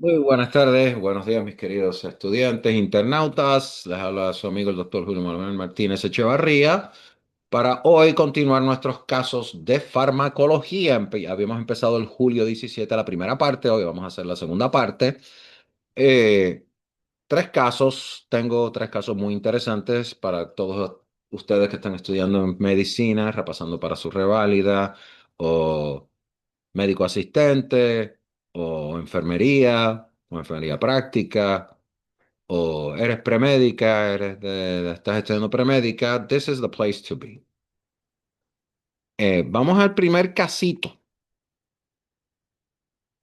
Muy buenas tardes, buenos días mis queridos estudiantes, internautas. Les habla su amigo el doctor Julio Manuel Martínez Echevarría para hoy continuar nuestros casos de farmacología. Habíamos empezado el julio 17 la primera parte, hoy vamos a hacer la segunda parte. Eh, tengo tres casos muy interesantes para todos ustedes que están estudiando en medicina, repasando para su reválida o médico asistente o enfermería práctica o eres premédica, estás estudiando premédica. This is the place to be. Vamos al primer casito.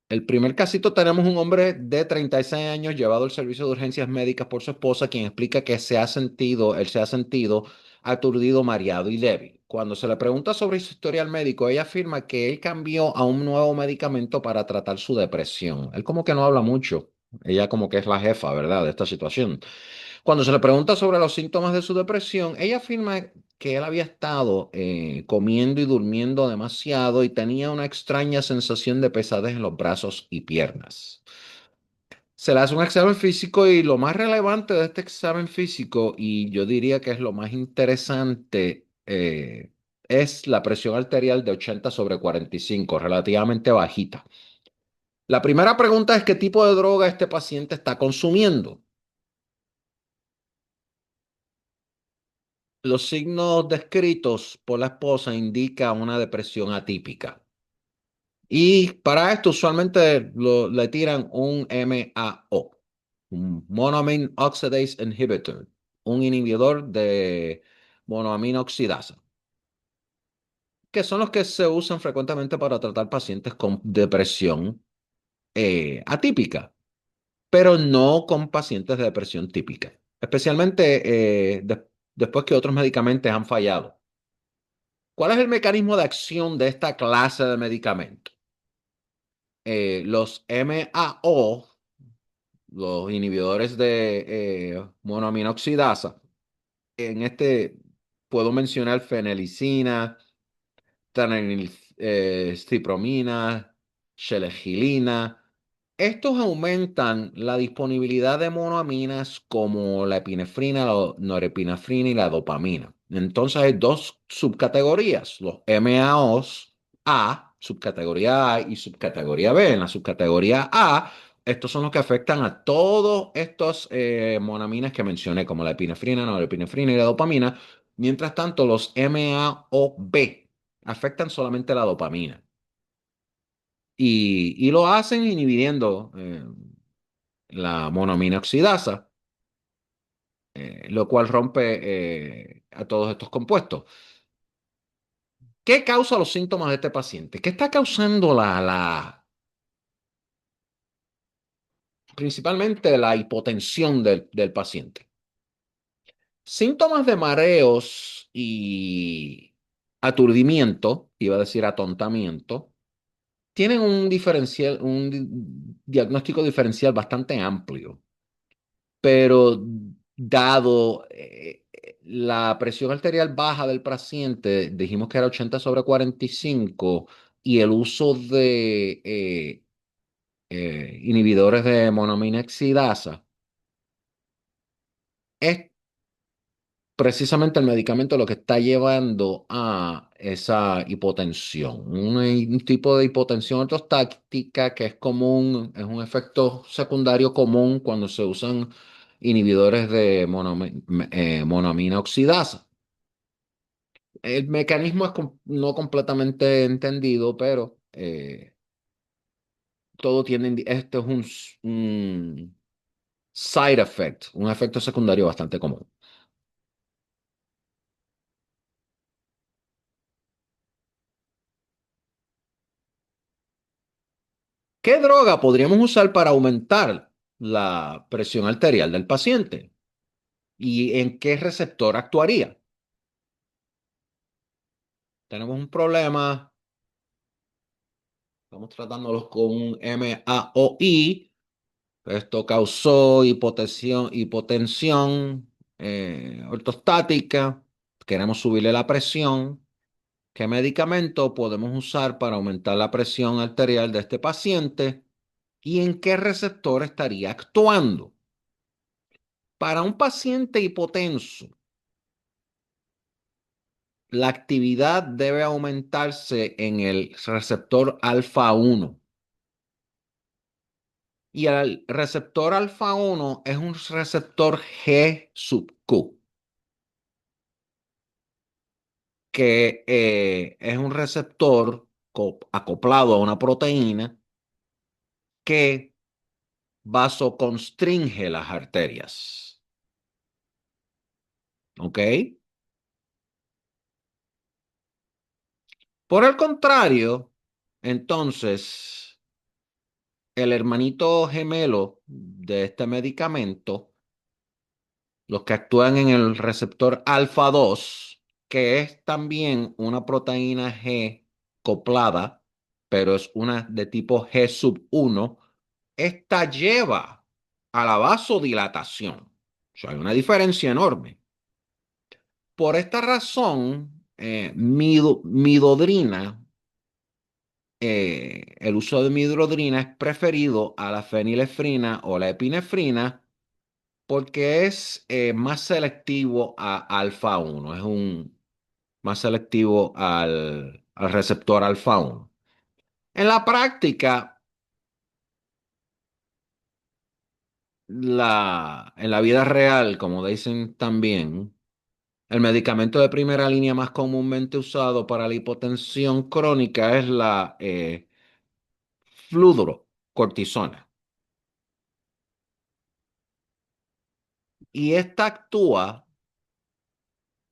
El primer casito tenemos un hombre de 36 años llevado al servicio de urgencias médicas por su esposa, quien explica que él se ha sentido aturdido, mareado y débil. Cuando se le pregunta sobre su historial médico, ella afirma que él cambió a un nuevo medicamento para tratar su depresión. Él como que no habla mucho. Ella como que es la jefa, ¿verdad?, de esta situación. Cuando se le pregunta sobre los síntomas de su depresión, ella afirma que él había estado comiendo y durmiendo demasiado y tenía una extraña sensación de pesadez en los brazos y piernas. Se le hace un examen físico y lo más relevante de este examen físico, y yo diría que es lo más interesante, es la presión arterial de 80 sobre 45, relativamente bajita. La primera pregunta es qué tipo de droga este paciente está consumiendo. Los signos descritos por la esposa indican una depresión atípica. Y para esto usualmente le tiran un MAO, un Monoamine Oxidase Inhibitor, un inhibidor de monoamina oxidasa, que son los que se usan frecuentemente para tratar pacientes con depresión atípica, pero no con pacientes de depresión típica, especialmente después que otros medicamentos han fallado. ¿Cuál es el mecanismo de acción de esta clase de medicamento? Los MAO, los inhibidores de monoamina oxidasa, en este puedo mencionar fenelicina, cipромina, shelegilina. Estos aumentan la disponibilidad de monoaminas como la epinefrina, la norepinefrina y la dopamina. Entonces hay dos subcategorías, los MAOs subcategoría A y subcategoría B. En la subcategoría A, estos son los que afectan a todos estos monoaminas que mencioné, como la epinefrina, norepinefrina y la dopamina. Mientras tanto, los MAOB afectan solamente la dopamina. Y lo hacen inhibiendo la monoamina oxidasa, lo cual rompe a todos estos compuestos. ¿Qué causa los síntomas de este paciente? ¿Qué está causando principalmente la hipotensión del paciente? Síntomas de mareos y aturdimiento, iba a decir atontamiento, tienen un diagnóstico diferencial bastante amplio, pero dado la presión arterial baja del paciente, dijimos que era 80 sobre 45, y el uso de inhibidores de monoamina oxidasa, es precisamente el medicamento lo que está llevando a esa hipotensión. Un tipo de hipotensión ortostática que es común, es un efecto secundario común cuando se usan inhibidores de monoamina oxidasa. El mecanismo es no completamente entendido, pero todo tiene, esto es un side effect, un efecto secundario bastante común. ¿Qué droga podríamos usar para aumentar la presión arterial del paciente? ¿Y en qué receptor actuaría? Tenemos un problema, estamos tratándolos con un MAOI. Esto causó hipotensión ortostática. Queremos subirle la presión. ¿Qué medicamento podemos usar para aumentar la presión arterial de este paciente? y en qué receptor estaría actuando. Para un paciente hipotenso, la actividad debe aumentarse en el receptor alfa 1. Y el receptor alfa 1 es un receptor G sub Q, que es un receptor acoplado a una proteína que vasoconstringe las arterias. ¿Ok? Por el contrario, entonces, el hermanito gemelo de este medicamento, los que actúan en el receptor alfa 2, que es también una proteína G coplada, pero es una de tipo G sub 1, esta lleva a la vasodilatación. O sea, hay una diferencia enorme. Por esta razón, midodrina, el uso de midodrina es preferido a la fenilefrina o la epinefrina porque es más selectivo a alfa 1, es más selectivo al receptor alfa 1. En la práctica, en la vida real, como dicen también, el medicamento de primera línea más comúnmente usado para la hipotensión crónica es la fludrocortisona. Y esta actúa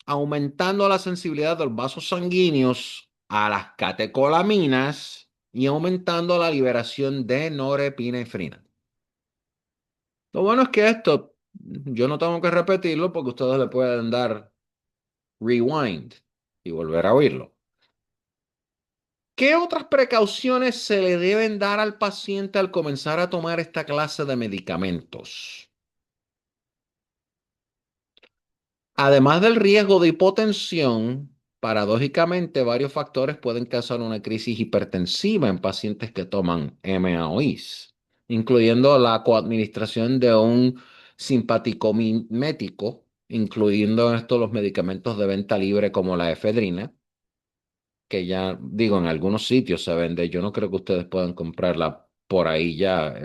aumentando la sensibilidad de los vasos sanguíneos a las catecolaminas y aumentando la liberación de norepinefrina. Lo bueno es que esto yo no tengo que repetirlo porque ustedes le pueden dar rewind y volver a oírlo. ¿Qué otras precauciones se le deben dar al paciente al comenzar a tomar esta clase de medicamentos? Además del riesgo de hipotensión, paradójicamente varios factores pueden causar una crisis hipertensiva en pacientes que toman MAOIs, incluyendo la coadministración de un simpaticomimético, incluyendo esto los medicamentos de venta libre como la efedrina, que ya digo, en algunos sitios se vende. Yo no creo que ustedes puedan comprarla por ahí ya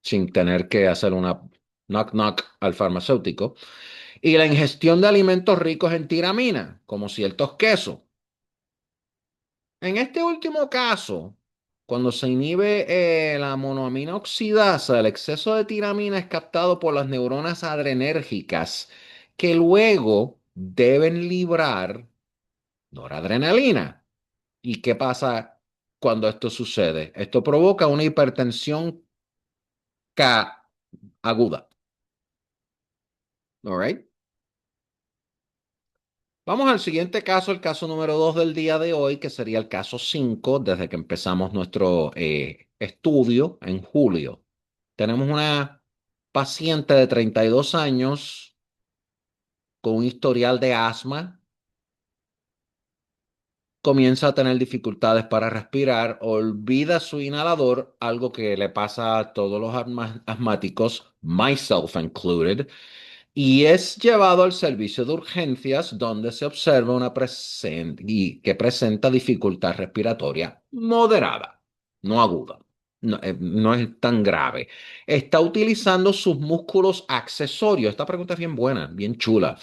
sin tener que hacer una knock knock al farmacéutico. Y la ingestión de alimentos ricos en tiramina, como ciertos quesos. En este último caso, cuando se inhibe la monoamina oxidasa, el exceso de tiramina es captado por las neuronas adrenérgicas que luego deben librar noradrenalina. ¿Y qué pasa cuando esto sucede? Esto provoca una hipertensión aguda. All right? Vamos al siguiente caso, el caso número 2 del día de hoy, que sería el caso 5 desde que empezamos nuestro estudio en julio. Tenemos una paciente de 32 años con un historial de asma, comienza a tener dificultades para respirar, olvida su inhalador, algo que le pasa a todos los asmáticos, myself included, y es llevado al servicio de urgencias donde se observa y que presenta dificultad respiratoria moderada, no aguda. No, no es tan grave. Está utilizando sus músculos accesorios. Esta pregunta es bien buena, bien chula,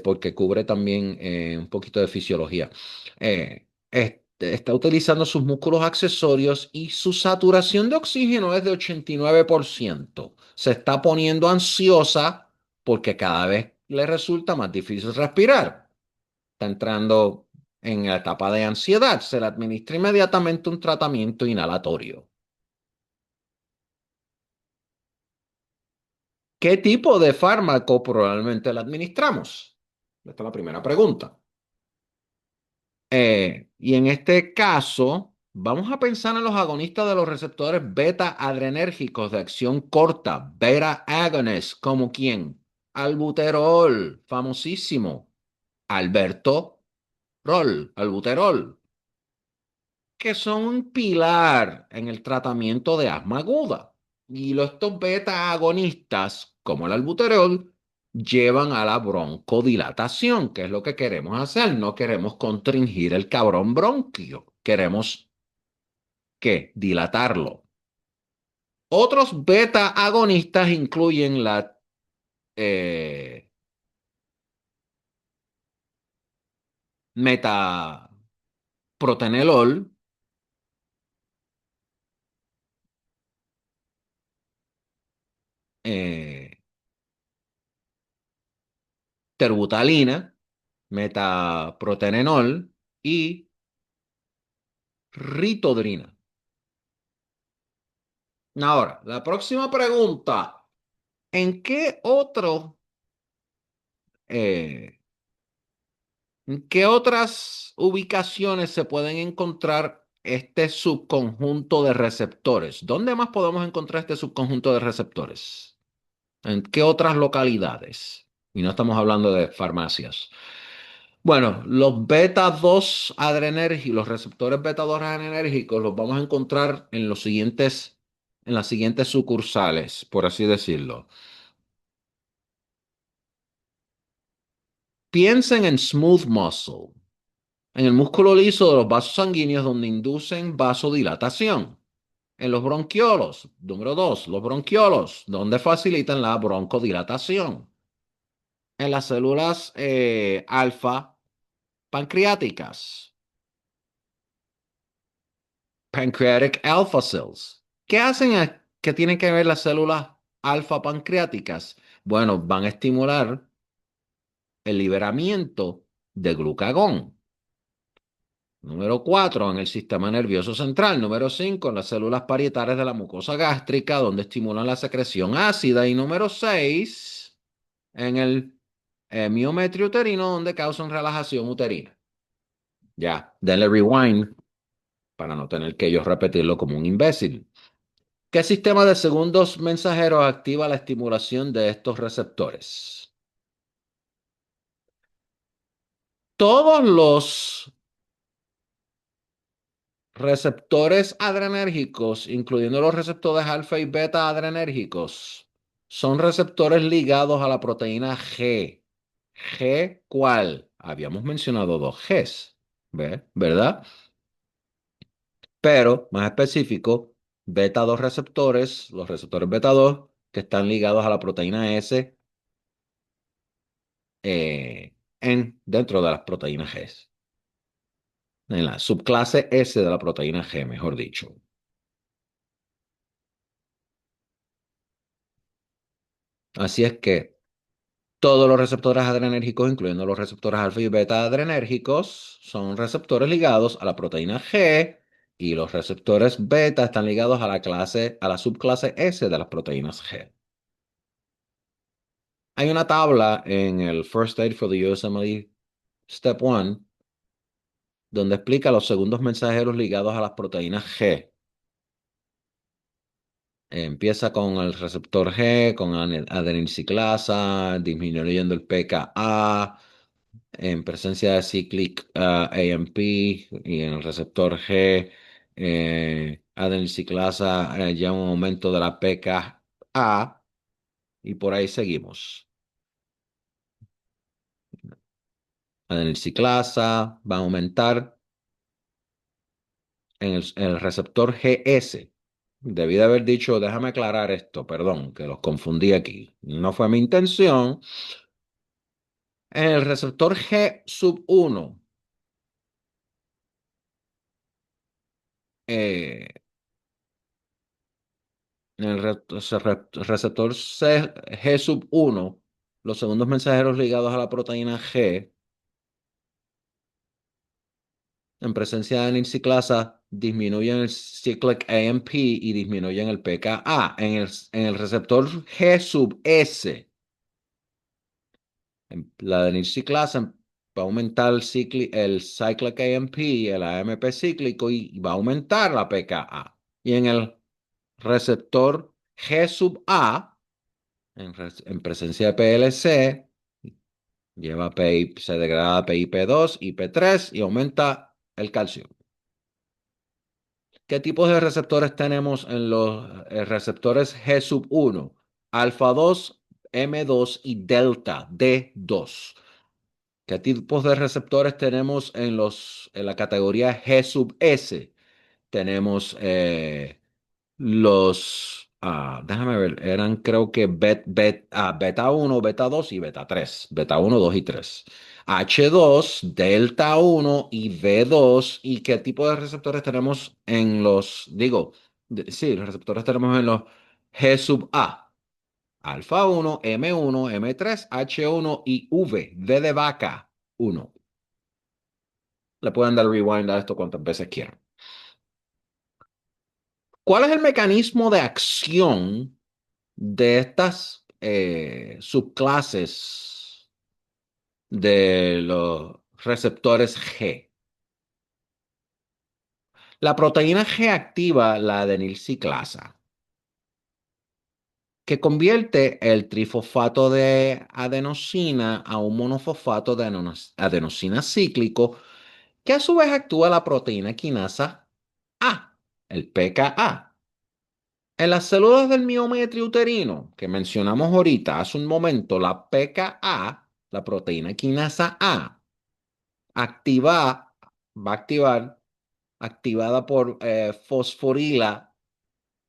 porque cubre también un poquito de fisiología. Está utilizando sus músculos accesorios y su saturación de oxígeno es de 89%. Se está poniendo ansiosa porque cada vez le resulta más difícil respirar. Está entrando en la etapa de ansiedad. Se le administra inmediatamente un tratamiento inhalatorio. ¿Qué tipo de fármaco probablemente le administramos? Esta es la primera pregunta. Y en este caso, vamos a pensar en los agonistas de los receptores beta adrenérgicos de acción corta, beta agonists, como quién? Albuterol, famosísimo. Alberto Rol, albuterol. que son un pilar en el tratamiento de asma aguda. Y estos beta agonistas, como el albuterol, llevan a la broncodilatación, que es lo que queremos hacer. No queremos constringir el cabrón bronquio, queremos ¿qué? Dilatarlo. Otros beta agonistas incluyen la eh, metaprotenolol, eh, terbutalina, metaprotenenol y ritodrina. Ahora, la próxima pregunta. ¿En qué eh, en qué otras ubicaciones se pueden encontrar este subconjunto de receptores? ¿Dónde más podemos encontrar este subconjunto de receptores? ¿En qué otras localidades? Y no estamos hablando de farmacias. Bueno, los beta 2 adrenérgicos, los receptores beta 2 adrenérgicos los vamos a encontrar en las siguientes sucursales, por así decirlo. Piensen en smooth muscle, en el músculo liso de los vasos sanguíneos donde inducen vasodilatación. En los bronquiolos, número 2, los bronquiolos, donde facilitan la broncodilatación. En las células alfa pancreáticas, pancreatic alpha cells. ¿Qué hacen? ¿Qué tienen que ver las células alfa pancreáticas? Bueno, van a estimular el liberamiento de glucagón. Número 4, en el sistema nervioso central. Número 5, en las células parietales de la mucosa gástrica, donde estimulan la secreción ácida. Y número 6, en el miometrio uterino, donde causan relajación uterina. Ya, denle rewind para no tener que yo repetirlo como un imbécil. ¿Qué sistema de segundos mensajeros activa la estimulación de estos receptores? Todos los receptores adrenérgicos, incluyendo los receptores alfa y beta adrenérgicos, son receptores ligados a la proteína G. ¿G cuál? Habíamos mencionado dos Gs, ¿verdad? Pero, más específico, beta 2 receptores, los receptores beta 2 que están ligados a la proteína S dentro de las proteínas G, en la subclase S de la proteína G, mejor dicho. Así es que todos los receptores adrenérgicos, incluyendo los receptores alfa y beta adrenérgicos, son receptores ligados a la proteína G y los receptores beta están ligados a la subclase S de las proteínas G. Hay una tabla en el First Aid for the USMLE Step 1 donde explica los segundos mensajeros ligados a las proteínas G. Empieza con el receptor G, con adenosiclasa, disminuyendo el pKa, en presencia de cyclic AMP y en el receptor G, adenosiclasa, ya un aumento de la pKa y por ahí seguimos. Adenosiclasa va a aumentar en el receptor GS. Debí de haber dicho, déjame aclarar esto, perdón, que los confundí aquí. No fue mi intención. En el receptor G sub 1, eh, en el receptor G sub 1, los segundos mensajeros ligados a la proteína G, en presencia de N-ciclasa, disminuyen el cyclic AMP y disminuyen el pKa. En el receptor G sub S, la adenosiclasa va a aumentar el cyclic AMP y el AMP cíclico y va a aumentar la pKa. Y en el receptor G sub A, en presencia de PLC, se degrada PIP2 y P3 y aumenta el calcio. ¿Qué tipos de receptores tenemos en los receptores G sub 1, alfa 2, M2 y delta D2? ¿Qué tipos de receptores tenemos en la categoría G sub S? Tenemos déjame ver, eran creo que beta uno, beta 2 y beta 3. Beta uno, 2 y 3. H2, delta uno y V2. ¿Y qué tipo de receptores tenemos en sí, los receptores tenemos en los G sub A? Alfa uno, M1, M3, H1 y V de vaca uno. Le pueden dar rewind a esto cuantas veces quieran. ¿Cuál es el mecanismo de acción de estas subclases de los receptores G? La proteína G activa la adenilciclasa, que convierte el trifosfato de adenosina a un monofosfato de adenosina cíclico, que a su vez actúa la proteína quinasa A, el pKa. En las células del miometrio uterino que mencionamos ahorita, hace un momento, la pKa, la proteína quinasa A, activa, va a activar, activada por fosforila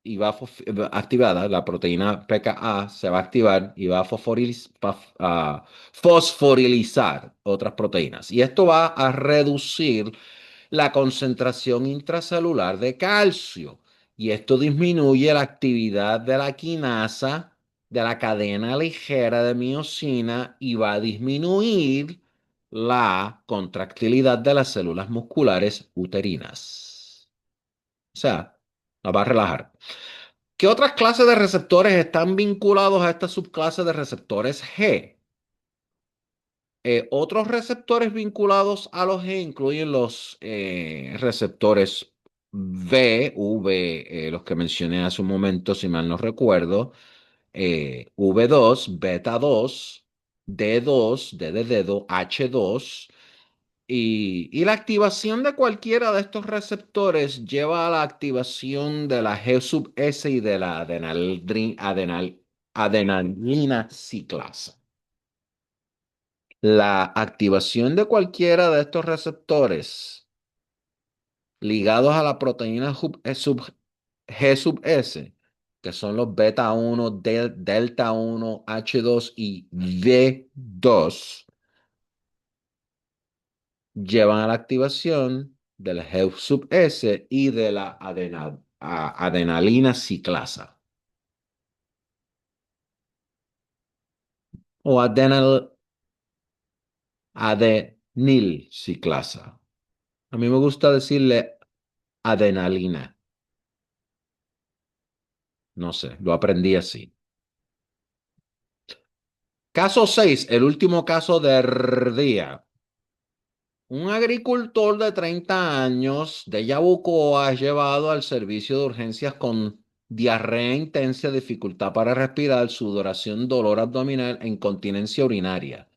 y activada, la proteína pKa se va a activar y va a fosforilizar otras proteínas. Y esto va a reducir la concentración intracelular de calcio. Y esto disminuye la actividad de la quinasa de la cadena ligera de miosina y va a disminuir la contractilidad de las células musculares uterinas. O sea, la va a relajar. ¿Qué otras clases de receptores están vinculados a esta subclase de receptores G? Otros receptores vinculados a los G incluyen los receptores los que mencioné hace un momento, si mal no recuerdo, V2, beta 2, D2, D de dedo, H2, y la activación de cualquiera de estos receptores lleva a la activación de la G sub S y de la adenalina ciclasa. La activación de cualquiera de estos receptores ligados a la proteína G sub S, que son los beta uno, delta uno, H2 y V2, llevan a la activación del G sub S y de la adenalina ciclasa o adenil ciclasa. A mí me gusta decirle adenalina. No sé, lo aprendí así. Caso 6, el último caso del día. Un agricultor de 30 años de Yabucoa es llevado al servicio de urgencias con diarrea intensa, dificultad para respirar, sudoración, dolor abdominal e incontinencia urinaria.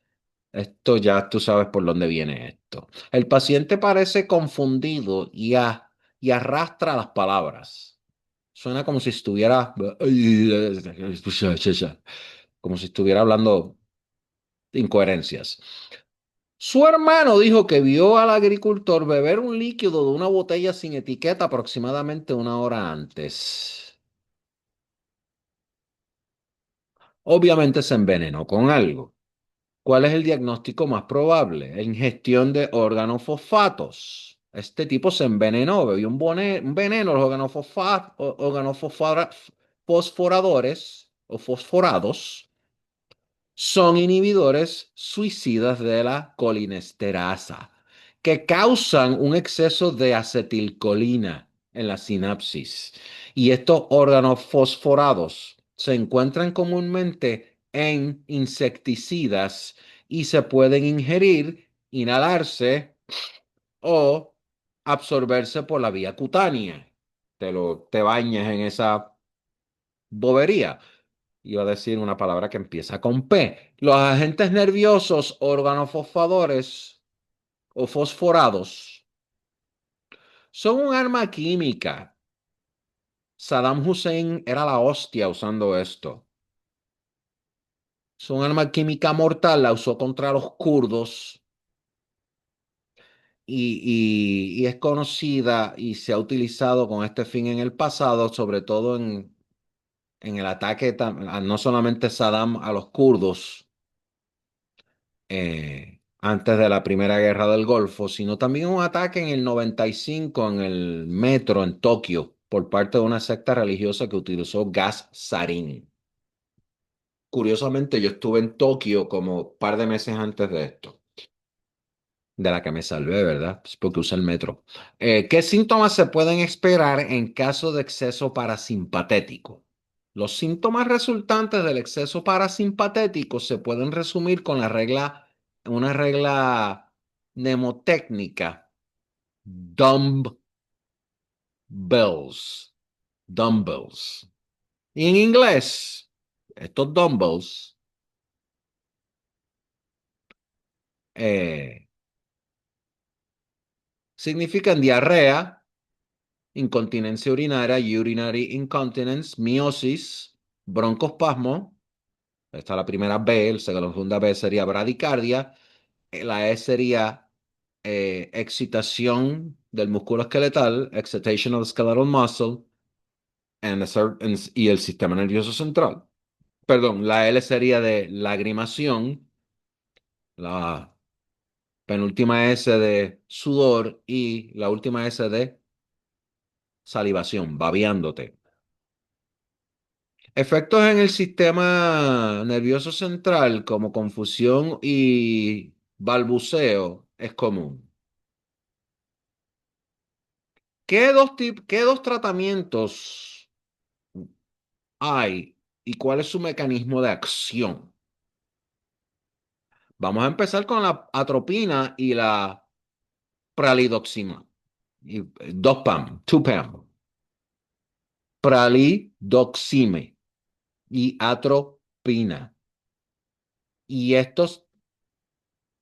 Esto ya tú sabes por dónde viene esto. El paciente parece confundido y arrastra las palabras. Suena como si estuviera, como si estuviera hablando incoherencias. Su hermano dijo que vio al agricultor beber un líquido de una botella sin etiqueta aproximadamente una hora antes. Obviamente se envenenó con algo. ¿Cuál es el diagnóstico más probable? Ingestión de organofosfatos. Este tipo se envenenó, bebió un veneno, los fosforadores o fosforados son inhibidores suicidas de la colinesterasa, que causan un exceso de acetilcolina en la sinapsis. Y estos órganos fosforados se encuentran comúnmente en insecticidas y se pueden ingerir, inhalarse o absorberse por la vía cutánea. Te bañas en esa bobería. Iba a decir una palabra que empieza con P. Los agentes nerviosos organofosfadores o fosforados Son un arma química. Saddam Hussein era la hostia usando esto. Es un arma química mortal, la usó contra los kurdos y es conocida y se ha utilizado con este fin en el pasado, sobre todo en el ataque no solamente Saddam a los kurdos antes de la Primera Guerra del Golfo, sino también un ataque en el 95 en el metro en Tokio por parte de una secta religiosa que utilizó gas sarín. Curiosamente, yo estuve en Tokio como un par de meses antes de esto, de la que me salvé, ¿verdad? Pues porque usé el metro. ¿Qué síntomas se pueden esperar en caso de exceso parasimpatético? Los síntomas resultantes del exceso parasimpatético se pueden resumir con una regla mnemotécnica, dumbbells, dumbbells. Y en inglés, estos dumbbells eh, significan diarrea, incontinencia urinaria, urinary incontinence, miosis, broncoespasmo. Esta es la primera B, la segunda B sería bradicardia, la E sería excitación del músculo esqueletal, excitation of the skeletal muscle, y el sistema nervioso central. Perdón, la L sería de lagrimación, la penúltima S de sudor y la última S de salivación, babeándote. Efectos en el sistema nervioso central como confusión y balbuceo es común. ¿Qué dos tratamientos hay y cuál es su mecanismo de acción? Vamos a empezar con la atropina y la pralidoxima. Dos PAM, two PAM. Pralidoxime y atropina. Y estos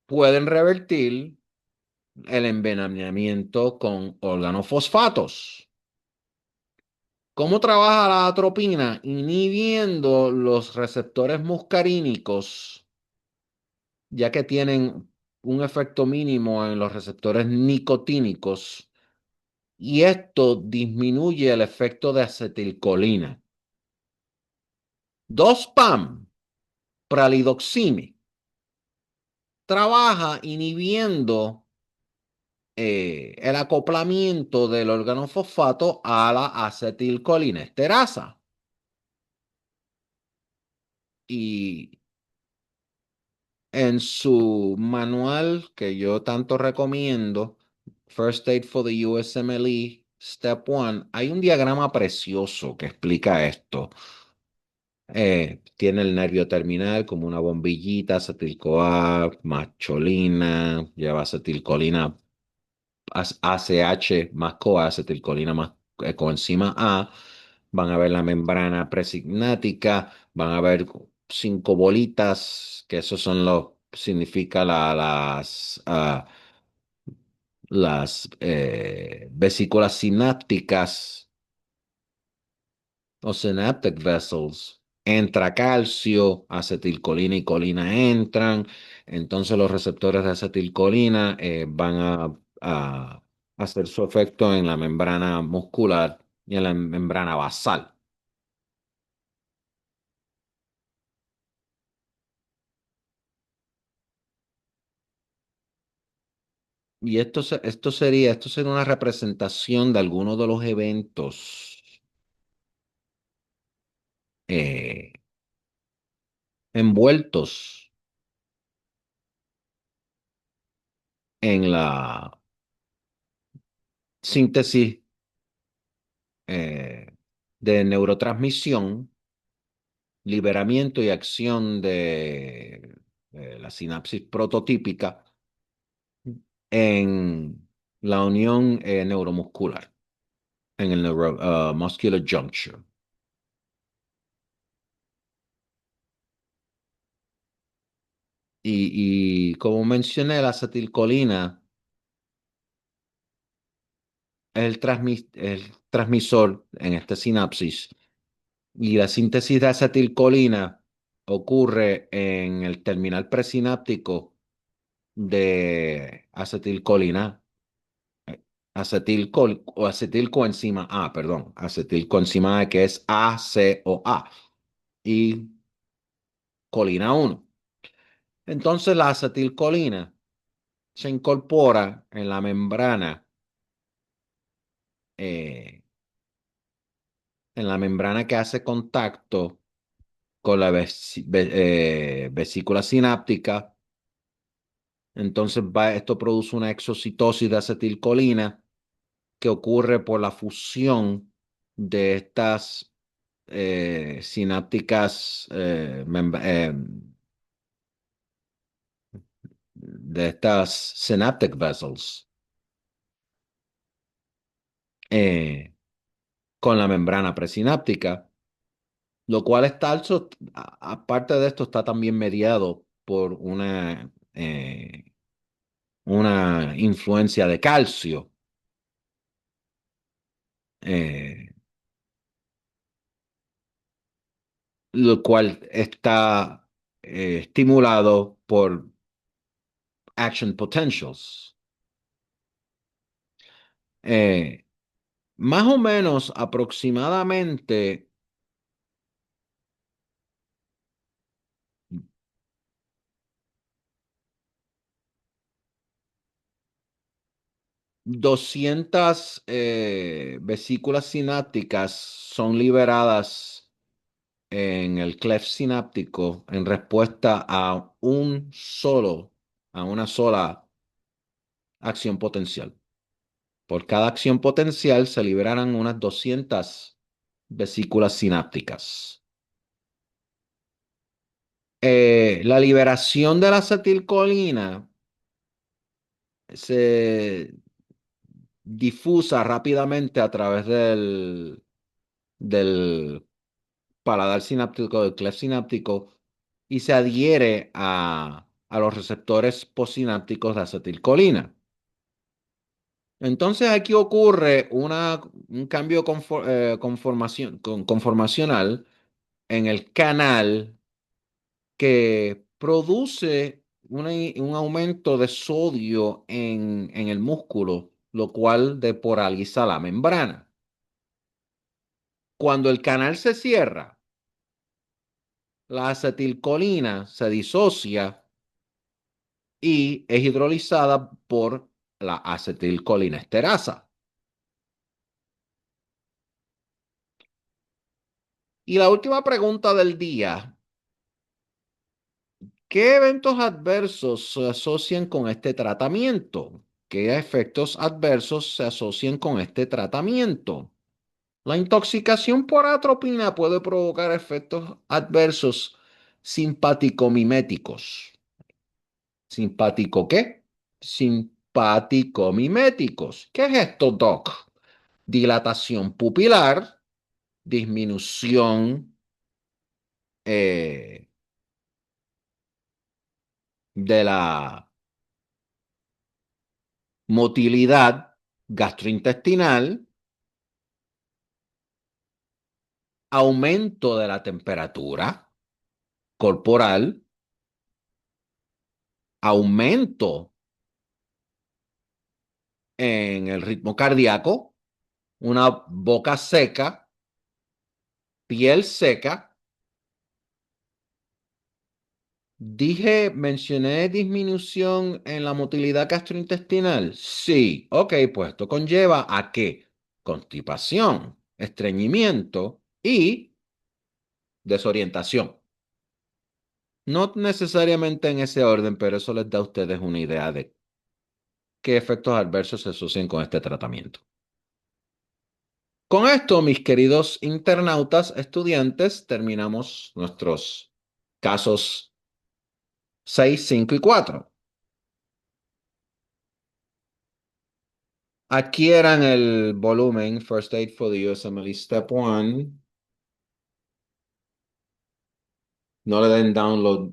pueden revertir el envenenamiento con organofosfatos. ¿Cómo trabaja la atropina? Inhibiendo los receptores muscarínicos, ya que tienen un efecto mínimo en los receptores nicotínicos, y esto disminuye el efecto de acetilcolina. Dos PAM, pralidoxime, trabaja inhibiendo el acoplamiento del organofosfato a la acetilcolinesterasa. Y en su manual que yo tanto recomiendo, First Aid for the USMLE, Step 1, hay un diagrama precioso que explica esto. Tiene el nervio terminal como una bombillita, acetil-CoA, macholina, lleva acetilcolina ACH más CoA, acetilcolina más coenzima A. Van a ver la membrana presignática, van a ver cinco bolitas, que eso son significa las vesículas sinápticas o synaptic vessels. Entra calcio, acetilcolina y colina entran, entonces los receptores de acetilcolina van a hacer su efecto en la membrana muscular y en la membrana basal. Y esto sería una representación de algunos de los eventos eh, envueltos en la síntesis eh, de neurotransmisión, liberamiento y acción de la sinapsis prototípica en la unión neuromuscular, en el neuromuscular junction. Y como mencioné, la acetilcolina el transmisor en este sinapsis. Y la síntesis de acetilcolina ocurre en el terminal presináptico de acetilcolina, o acetilcoenzima A, perdón, acetilcoenzima A, que es ACOA y colina 1. Entonces la acetilcolina se incorpora eh, en la membrana que hace contacto con la vesícula sináptica. Entonces esto produce una exocitosis de acetilcolina que ocurre por la fusión de estas sinápticas, de estas synaptic vessels eh, con la membrana presináptica, lo cual aparte de esto, está también mediado por una influencia de calcio, eh, lo cual está estimulado por action potentials. Eh, Más o menos aproximadamente 200 vesículas sinápticas son liberadas en el cleft sináptico en respuesta a una sola acción potencial. Por cada acción potencial se liberarán unas 200 vesículas sinápticas. La liberación de la acetilcolina se difusa rápidamente a través del paladar sináptico, del cleft sináptico, y se adhiere a los receptores postsinápticos de acetilcolina. Entonces aquí ocurre un cambio conformacional en el canal que produce un aumento de sodio en el músculo, lo cual depolariza la membrana. Cuando el canal se cierra, la acetilcolina se disocia y es hidrolizada por la acetilcolinesterasa. Y la última pregunta del día: ¿qué eventos adversos se asocian con este tratamiento? ¿Qué efectos adversos se asocian con este tratamiento? La intoxicación por atropina puede provocar efectos adversos simpático-miméticos. ¿Simpático qué? Simpático-miméticos. ¿Qué es esto, Doc? Dilatación pupilar, disminución eh, de la motilidad gastrointestinal, aumento de la temperatura corporal, aumento en el ritmo cardíaco, una boca seca, piel seca. Mencioné disminución en la motilidad gastrointestinal. Sí, ok, pues esto conlleva ¿a qué? Constipación, estreñimiento y desorientación. No necesariamente en ese orden, pero eso les da a ustedes una idea de qué efectos adversos se asocian con este tratamiento. Con esto, mis queridos internautas, estudiantes, terminamos nuestros casos 6, 5 y 4. Adquieran el volumen First Aid for the USMLE Step 1. No le den download.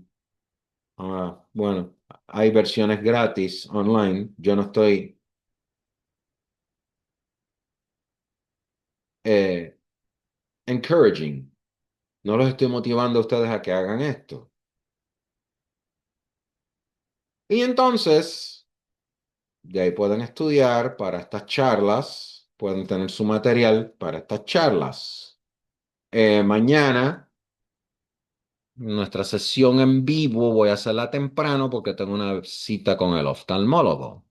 Bueno, hay versiones gratis online. Yo no estoy eh, encouraging. No los estoy motivando a ustedes a que hagan esto. Y entonces, de ahí pueden estudiar para estas charlas, pueden tener su material para estas charlas. Mañana, nuestra sesión en vivo voy a hacerla temprano porque tengo una cita con el oftalmólogo.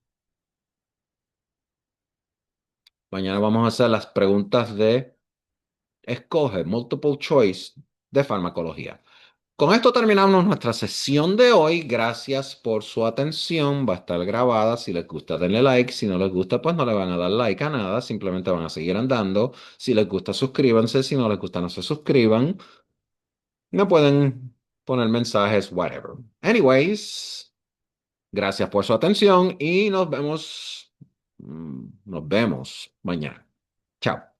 Mañana vamos a hacer las preguntas de escoge, multiple choice de farmacología. Con esto terminamos nuestra sesión de hoy. Gracias por su atención. Va a estar grabada. Si les gusta, denle like. Si no les gusta, pues no le van a dar like a nada. Simplemente van a seguir andando. Si les gusta, suscríbanse. Si no les gusta, no se suscriban. No pueden poner mensajes, whatever. Anyways, gracias por su atención y nos vemos mañana. Chao.